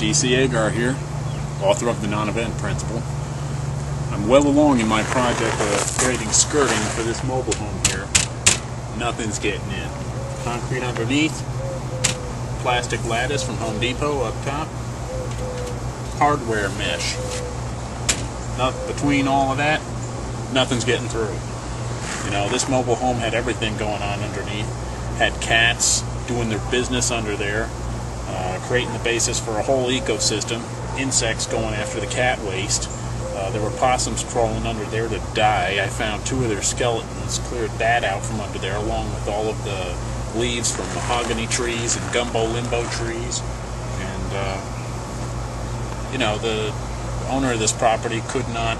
DC Agar here, author of the non-event principle. I'm well along in my project of creating skirting for this mobile home here. Nothing's getting in. Concrete underneath, plastic lattice from Home Depot up top, hardware mesh. Between all of that, nothing's getting through. You know, this mobile home had everything going on underneath. Had cats doing their business under there, creating the basis for a whole ecosystem. Insects going after the cat waste. There were possums crawling under there to die. I found 2 of their skeletons, cleared that out from under there, along with all of the leaves from mahogany trees and gumbo limbo trees. And, you know, the owner of this property could not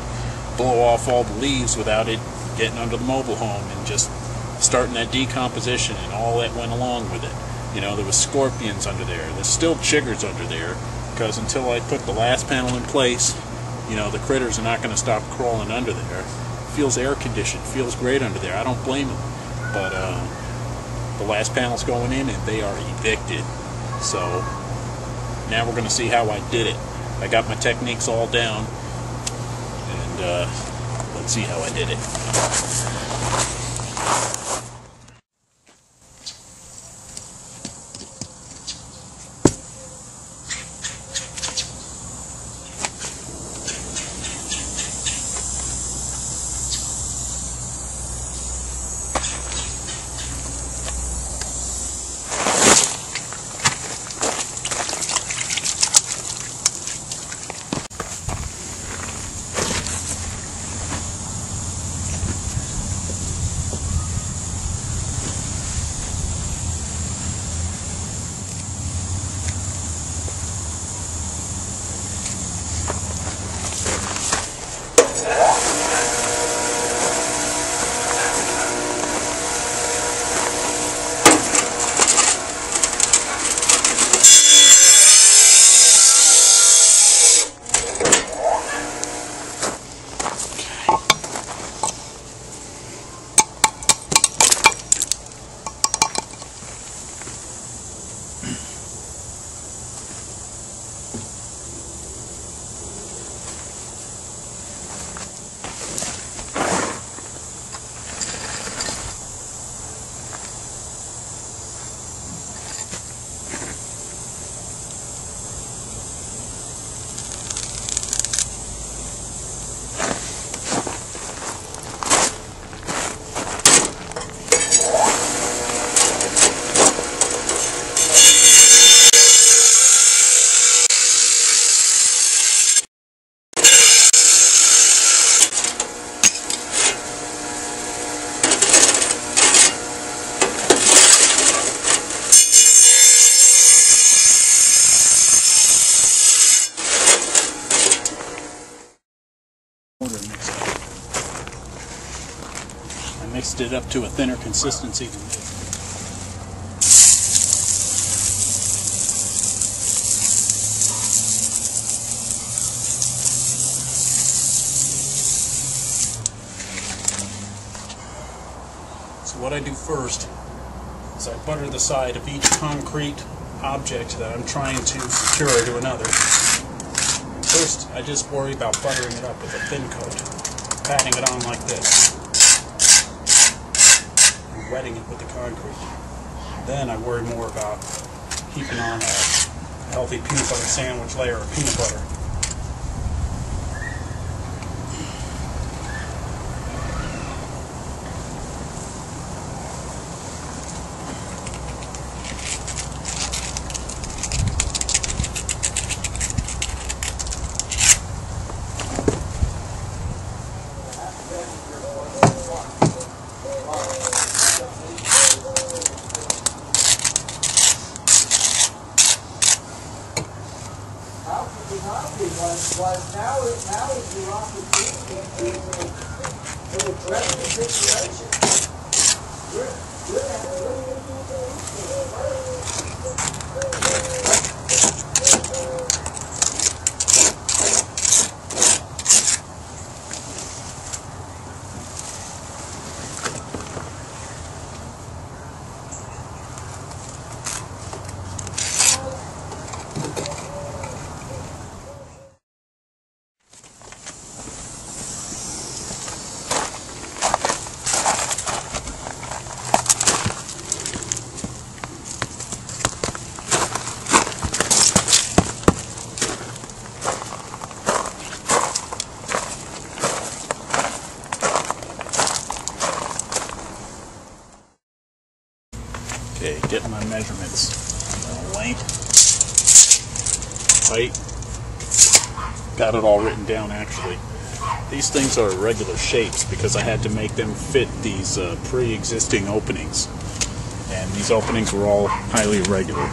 blow off all the leaves without it getting under the mobile home and just starting that decomposition and all that went along with it. You know, there was scorpions under there. There's still chiggers under there, because until I put the last panel in place, you know, the critters are not going to stop crawling under there. It feels air conditioned, feels great under there. I don't blame them. But the last panel's going in and they are evicted. So now we're going to see how I did it. I got my techniques all down, and let's see how I did it. I mixed it up to a thinner consistency than this. So what I do first is I butter the side of each concrete object that I'm trying to secure to another. First, I just worry about buttering it up with a thin coat, patting it on like this, and wetting it with the concrete. Then I worry more about heaping on a healthy peanut butter sandwich layer of peanut butter. Was now is the opportunity to address the situation. Okay, getting my measurements. Length, height. Got it all written down actually. These things are irregular shapes because I had to make them fit these pre-existing openings. And these openings were all highly irregular.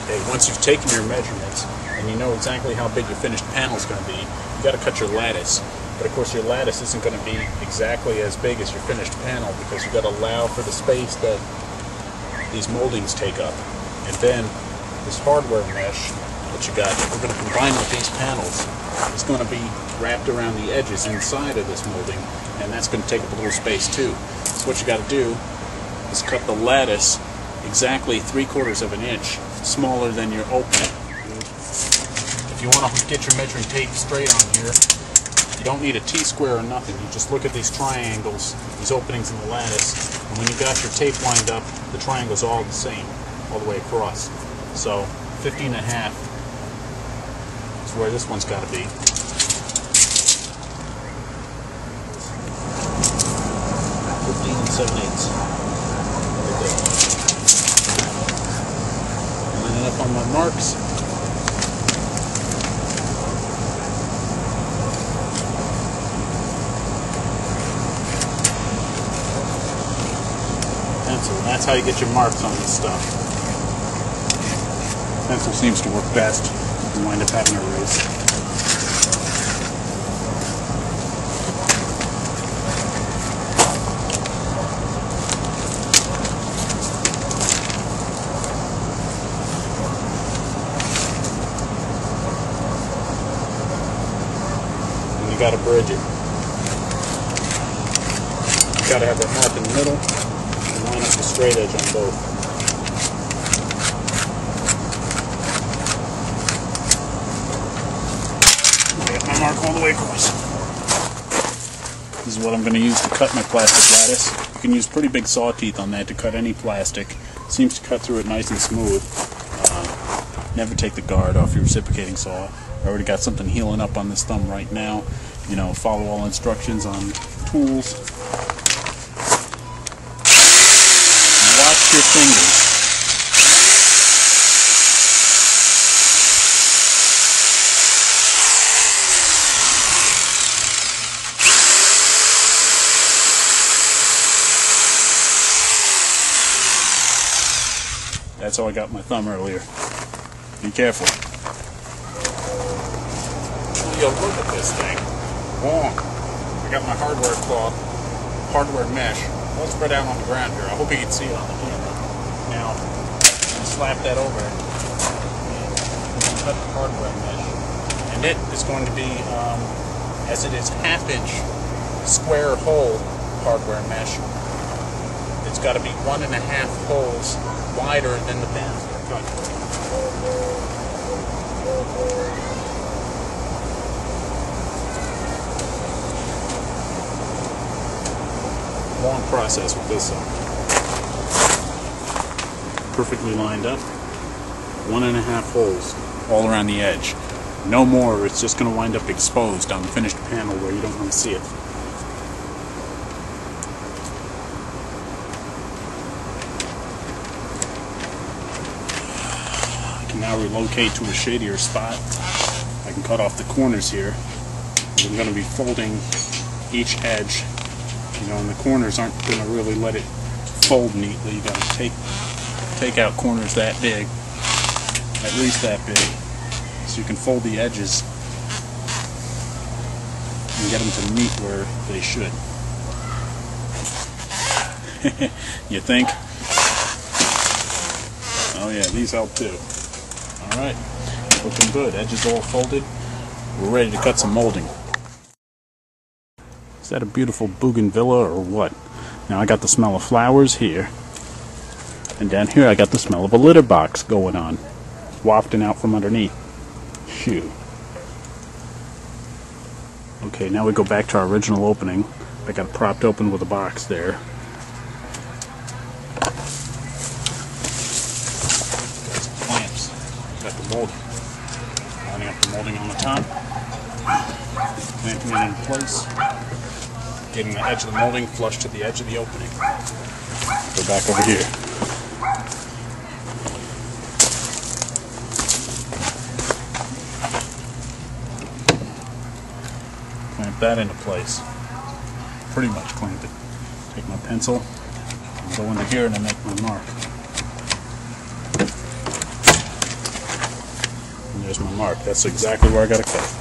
Okay, once you've taken your measurements and you know exactly how big your finished panel is going to be, you got to cut your lattice. But of course your lattice isn't going to be exactly as big as your finished panel because you've got to allow for the space that these moldings take up. And then this hardware mesh that you got, we're going to combine with these panels. It's going to be wrapped around the edges inside of this molding, and that's going to take up a little space too. So what you got to do is cut the lattice exactly 3/4 of an inch smaller than your opening. If you want to get your measuring tape straight on here, you don't need a T-square or nothing. You just look at these triangles, these openings in the lattice, and when you got your tape lined up, the triangles are all the same, all the way across. So 15 1/2 is where this one's got to be. 15 7/8. Line it up on my marks. Pencil. That's how you get your marks on this stuff. Pencil seems to work best. You wind up having to erase. And you got to bridge it. You got to have that mark in the middle and line up the straight edge on both. Mark all the way across. This is what I'm going to use to cut my plastic lattice. You can use pretty big saw teeth on that to cut any plastic. Seems to cut through it nice and smooth. Never take the guard off your reciprocating saw. I already got something healing up on this thumb right now. You know, follow all instructions on tools. Watch your fingers. That's how I got my thumb earlier. Be careful. You'll look at this thing. Long. I got my hardware cloth, hardware mesh, all spread out on the ground here. I hope you can see it on the camera. Now, I'm going to slap that over it. I'm going to cut the hardware mesh. And it is going to be, as it is 1/2 inch square hole hardware mesh, it's got to be 1 1/2 holes wider than the panels that are cut. Long process with this one. Perfectly lined up. 1 1/2 holes all around the edge. No more, it's just going to wind up exposed on the finished panel where you don't want to see it. Now relocate to a shadier spot. I can cut off the corners here. I'm going to be folding each edge, you know, and the corners aren't going to really let it fold neatly. You got to take out corners that big, at least that big, so you can fold the edges and get them to meet where they should. You think? Oh yeah, these help too. Alright, looking good. Edges all folded. We're ready to cut some molding. Is that a beautiful bougainvillea or what? Now I got the smell of flowers here. And down here I got the smell of a litter box going on. Wafting out from underneath. Shoo. Okay, now we go back to our original opening. I got it propped open with a box there. Molding. Lining up the molding on the top, clamping it in place. getting the edge of the molding flush to the edge of the opening. Go back over here. Clamp that into place. Pretty much clamp it. Take my pencil, and go into here and I make my mark. And there's my mark. That's exactly where I gotta cut.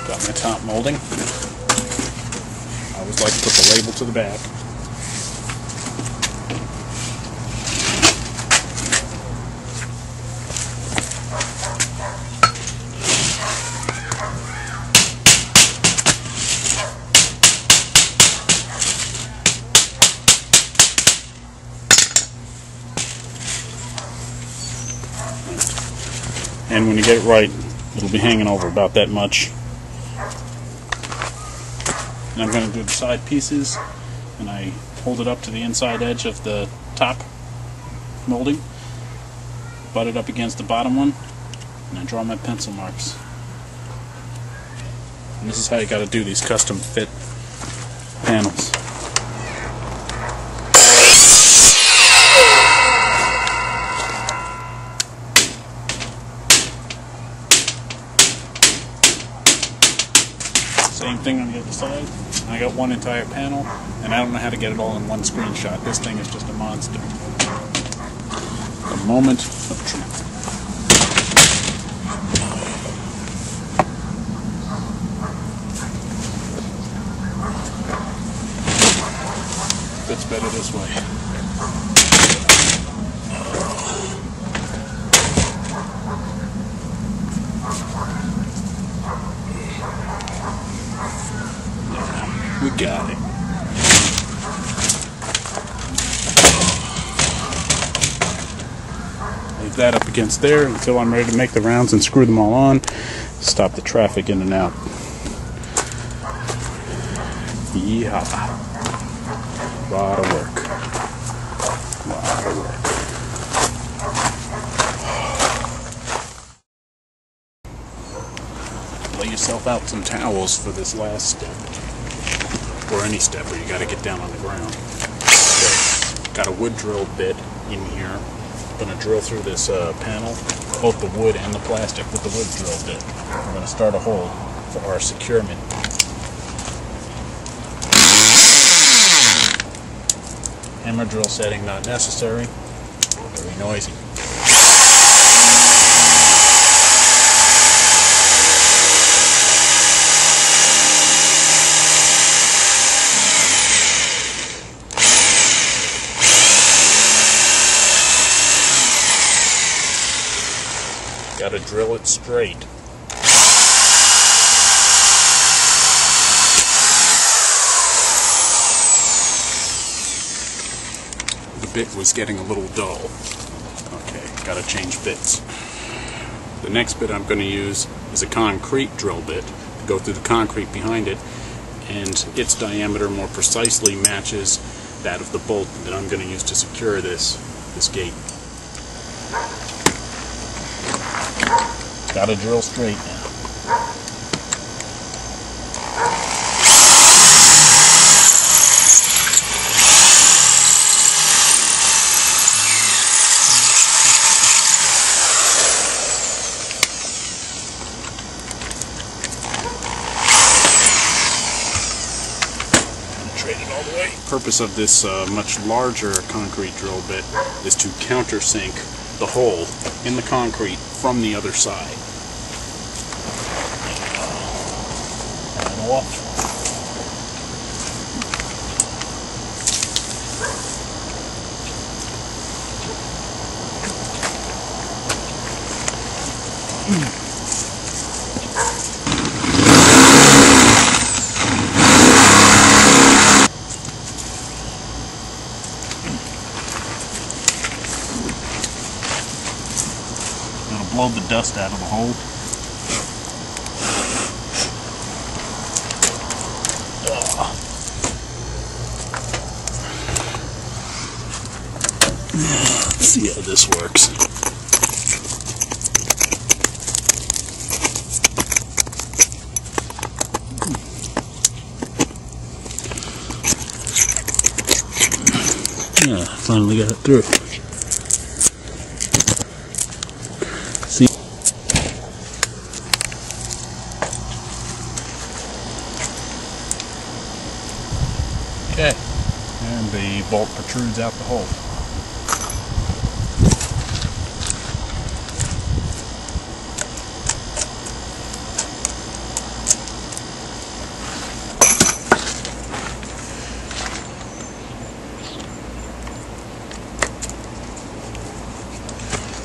Got my top molding. I always like to put the label to the back. And when you get it right, it'll be hanging over about that much. And I'm going to do the side pieces, and I hold it up to the inside edge of the top molding, butt it up against the bottom one, and I draw my pencil marks. And this is how you got to do these custom fit panels. Same thing on the other side. I got one entire panel, and I don't know how to get it all in one screenshot. This thing is just a monster. A moment of truth. Fits better this way. We got it. Leave that up against there until I'm ready to make the rounds and screw them all on. Stop the traffic in and out. Yeehaw. Lot of work. Lot of work. Lay yourself out some towels for this last step. Or any step where you got to get down on the ground. Okay. Got a wood drill bit in here. I'm going to drill through this panel, both the wood and the plastic with the wood drill bit. We're going to start a hole for our securement. Hammer drill setting not necessary. Very noisy. Gotta drill it straight. The bit was getting a little dull. Okay, gotta change bits. The next bit I'm going to use is a concrete drill bit to go through the concrete behind it, and its diameter more precisely matches that of the bolt that I'm going to use to secure this gate. Gotta drill straight now. Penetrate it all the way. The purpose of this much larger concrete drill bit is to countersink the hole in the concrete from the other side. And off. Blow the dust out of the hole. Let's see how this works. Yeah, finally got it through. See? Okay, and the bolt protrudes out the hole.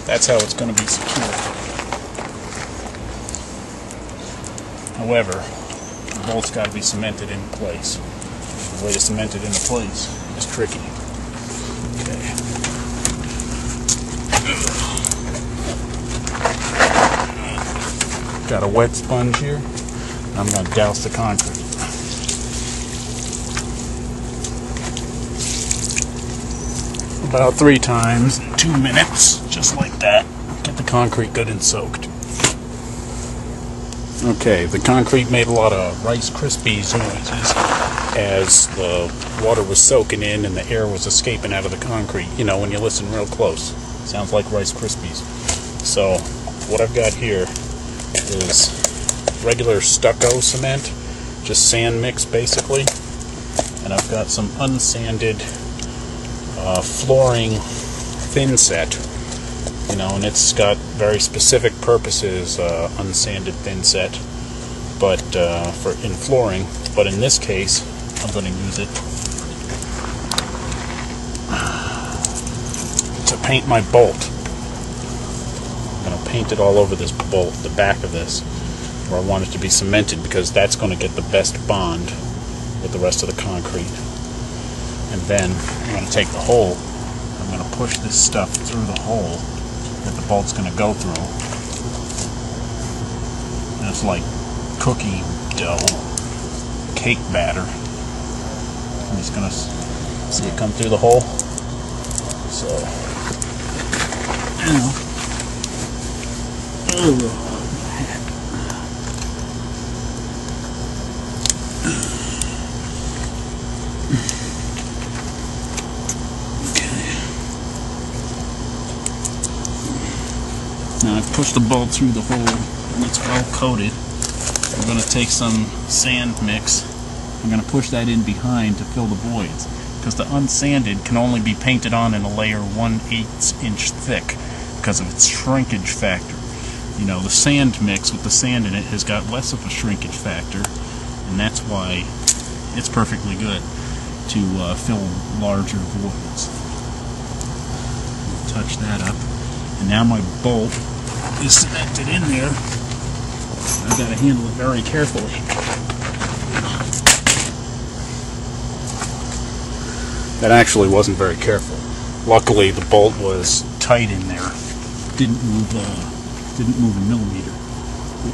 That's how it's going to be secured. However, the bolt's got to be cemented in place. The way to cement it into place is tricky. Okay. Got a wet sponge here. I'm going to douse the concrete. About 3 times in 2 minutes, just like that. Get the concrete good and soaked. Okay, the concrete made a lot of Rice Krispies noises as the water was soaking in and the air was escaping out of the concrete. You know, when you listen real close. Sounds like Rice Krispies. So, what I've got here is regular stucco cement, just sand mix basically. And I've got some unsanded flooring thin set, you know, and it's got very specific purposes, unsanded thin set, but for in flooring. But in this case, I'm going to use it to paint my bolt. I'm going to paint it all over this bolt, the back of this, where I want it to be cemented, because that's going to get the best bond with the rest of the concrete. And then I'm going to take the hole, I'm going to push this stuff through the hole that the bolt's going to go through. And it's like cookie dough, cake batter. I'm just going to see it come through the hole. So, now I've pushed the bolt through the hole and it's well coated. I'm going to take some sand mix. I'm going to push that in behind to fill the voids, because the unsanded can only be painted on in a layer 1/8 inch thick because of its shrinkage factor. You know, the sand mix with the sand in it has got less of a shrinkage factor, and that's why it's perfectly good to fill larger voids. Touch that up. And now my bolt is cemented in there. I've got to handle it very carefully. That actually wasn't very careful. Luckily, the bolt was tight in there. Didn't move a millimeter.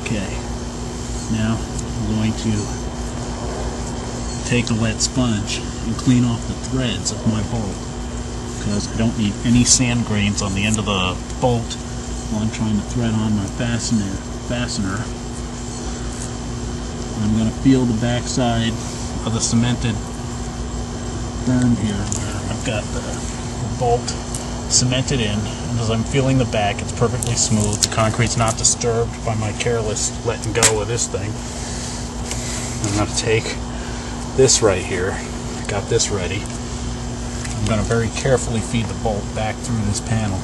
Okay. Now I'm going to take a wet sponge and clean off the threads of my bolt, because I don't need any sand grains on the end of the bolt while I'm trying to thread on my fastener. I'm going to feel the backside of the cemented berm here where I've got the bolt cemented in, and as I'm feeling the back, it's perfectly smooth. The concrete's not disturbed by my careless letting go of this thing. I'm going to take this right here. I got this ready. I'm going to very carefully feed the bolt back through this panel.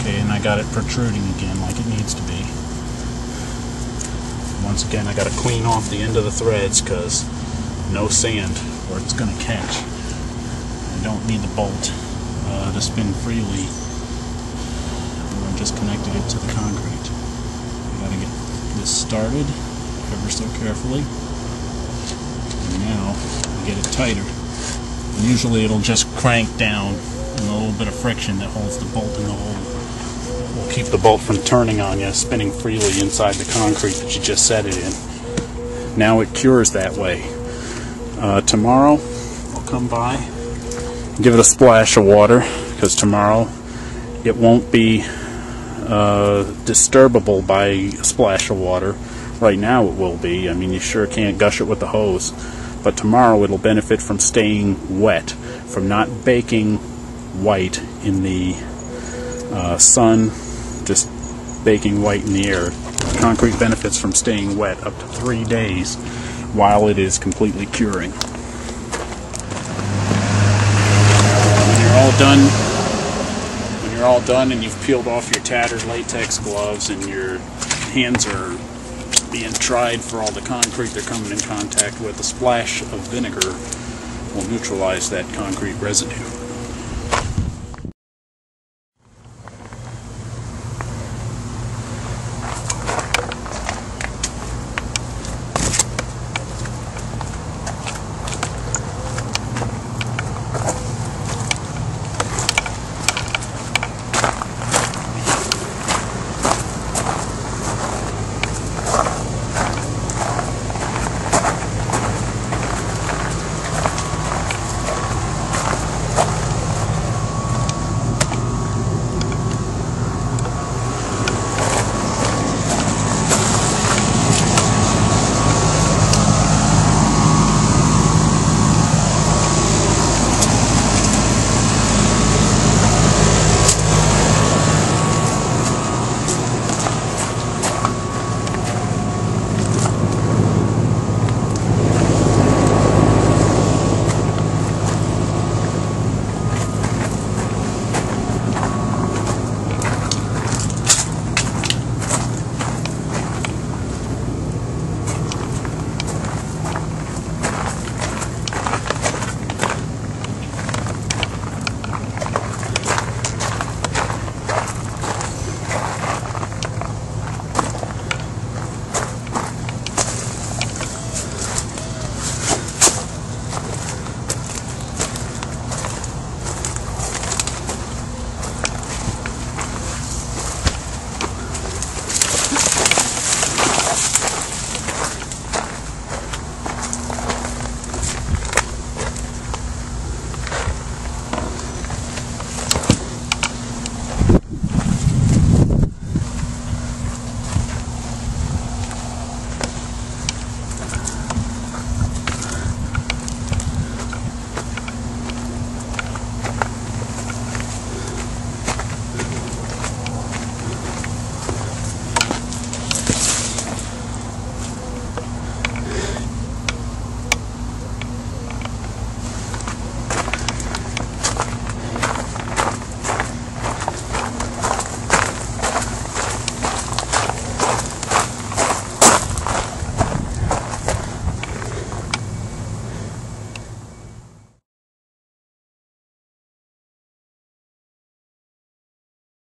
Okay, and I got it protruding again like it needs to be. Once again, I got to clean off the end of the threads because no sand or it's going to catch. I don't need the bolt to spin freely. I just connected it to the concrete. I got to get this started ever so carefully. And now I get it tighter. Usually it'll just crank down, and a little bit of friction that holds the bolt in the hole will keep the bolt from turning on you, spinning freely inside the concrete that you just set it in. Now it cures that way. Tomorrow I'll come by, give it a splash of water, because tomorrow it won't be disturbable by a splash of water. Right now it will be. I mean, you sure can't gush it with the hose. But tomorrow it'll benefit from staying wet, from not baking white in the sun, just baking white in the air. Concrete benefits from staying wet up to 3 days while it is completely curing. When you're all done and you've peeled off your tattered latex gloves and your hands are being tried for all the concrete they're coming in contact with, a splash of vinegar will neutralize that concrete residue.